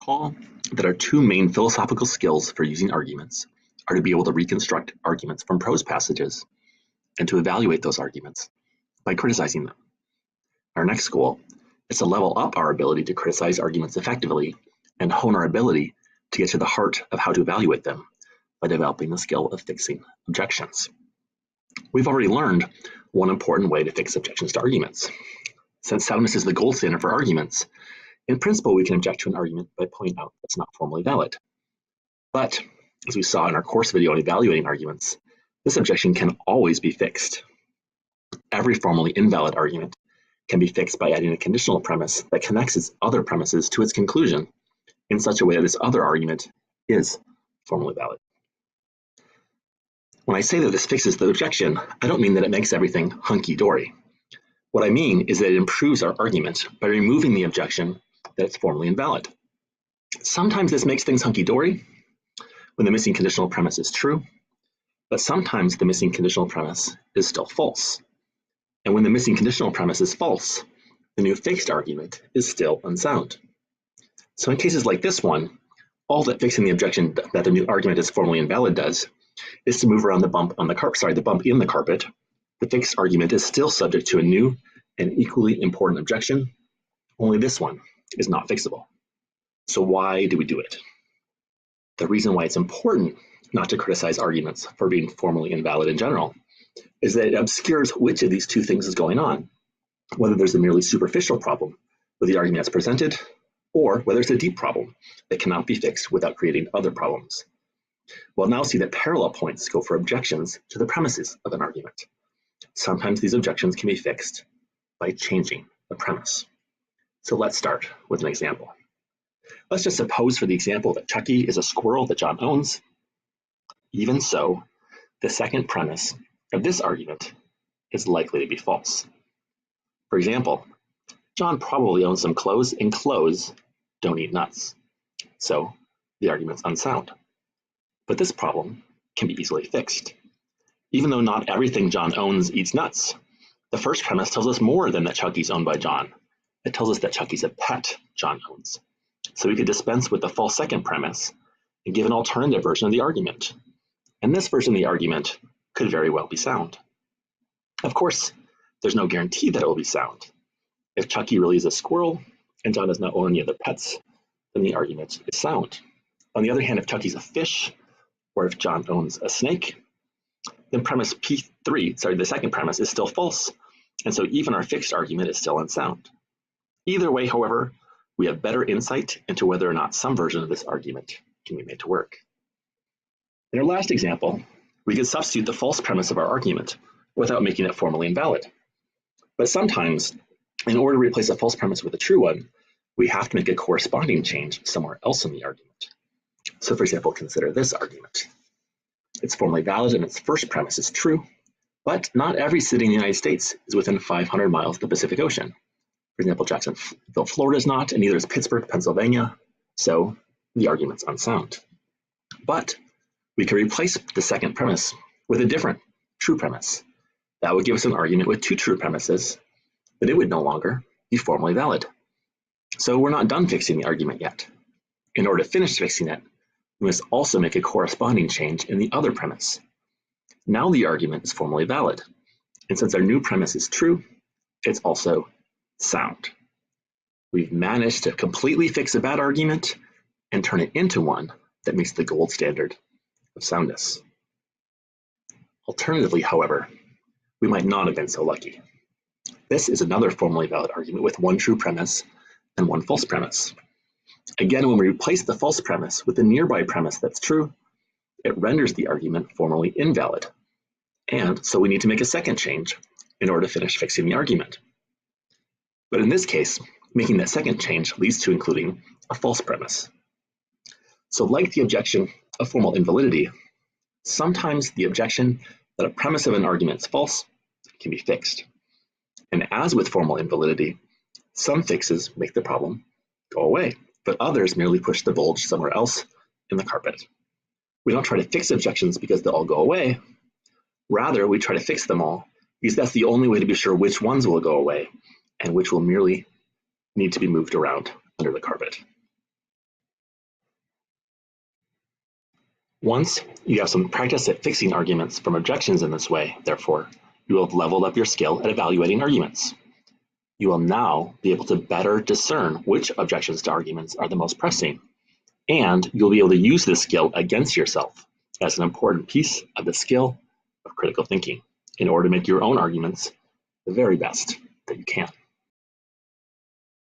Recall that our two main philosophical skills for using arguments are to be able to reconstruct arguments from prose passages and to evaluate those arguments by criticizing them. Our next goal is to level up our ability to criticize arguments effectively and hone our ability to get to the heart of how to evaluate them by developing the skill of fixing objections. We've already learned one important way to fix objections to arguments. Since soundness is the gold standard for arguments, in principle, we can object to an argument by pointing out it's not formally valid. But, as we saw in our course video on evaluating arguments, this objection can always be fixed. Every formally invalid argument can be fixed by adding a conditional premise that connects its other premises to its conclusion in such a way that this other argument is formally valid. When I say that this fixes the objection, I don't mean that it makes everything hunky-dory. What I mean is that it improves our argument by removing the objection that it's formally invalid. Sometimes this makes things hunky-dory when the missing conditional premise is true, but sometimes the missing conditional premise is still false. And when the missing conditional premise is false, the new fixed argument is still unsound. So in cases like this one, all that fixing the objection that the new argument is formally invalid does is to move around the bump on the the bump in the carpet. The fixed argument is still subject to a new and equally important objection, only this one is not fixable. So why do we do it? The reason why it's important not to criticize arguments for being formally invalid in general is that it obscures which of these two things is going on, whether there's a merely superficial problem with the argument that's presented, or whether it's a deep problem that cannot be fixed without creating other problems. We'll now see that parallel points go for objections to the premises of an argument. Sometimes these objections can be fixed by changing the premise. So let's start with an example. Let's just suppose for the example that Chucky is a squirrel that John owns. Even so, the second premise of this argument is likely to be false. For example, John probably owns some clothes, and clothes don't eat nuts. So the argument's unsound. But this problem can be easily fixed. Even though not everything John owns eats nuts, the first premise tells us more than that Chucky's owned by John. It tells us that Chucky's a pet John owns. So we could dispense with the false second premise and give an alternative version of the argument. And this version of the argument could very well be sound. Of course, there's no guarantee that it will be sound. If Chucky really is a squirrel and John does not own any other pets, then the argument is sound. On the other hand, if Chucky's a fish, or if John owns a snake, then premise P3, the second premise, is still false, and so even our fixed argument is still unsound. Either way, however, we have better insight into whether or not some version of this argument can be made to work. In our last example, we could substitute the false premise of our argument without making it formally invalid. But sometimes, in order to replace a false premise with a true one, we have to make a corresponding change somewhere else in the argument. So for example, consider this argument. It's formally valid and its first premise is true, but not every city in the United States is within 500 miles of the Pacific Ocean. For example, Jacksonville, Florida is not, and neither is Pittsburgh, Pennsylvania, so the argument's unsound. But we could replace the second premise with a different true premise. That would give us an argument with two true premises, but it would no longer be formally valid. So we're not done fixing the argument yet. In order to finish fixing it, we must also make a corresponding change in the other premise. Now the argument is formally valid, and since our new premise is true, it's also sound. We've managed to completely fix a bad argument and turn it into one that meets the gold standard of soundness. Alternatively, however, we might not have been so lucky. This is another formally valid argument with one true premise and one false premise. Again, when we replace the false premise with the nearby premise that's true, it renders the argument formally invalid. And so we need to make a second change in order to finish fixing the argument. But in this case, making that second change leads to including a false premise. So like the objection of formal invalidity, sometimes the objection that a premise of an argument is false can be fixed. And as with formal invalidity, some fixes make the problem go away, but others merely push the bulge somewhere else in the carpet. We don't try to fix objections because they'll all go away. Rather, we try to fix them all because that's the only way to be sure which ones will go away and which will merely need to be moved around under the carpet. Once you have some practice at fixing arguments from objections in this way, therefore, you will have leveled up your skill at evaluating arguments. You will now be able to better discern which objections to arguments are the most pressing, and you'll be able to use this skill against yourself as an important piece of the skill of critical thinking in order to make your own arguments the very best that you can.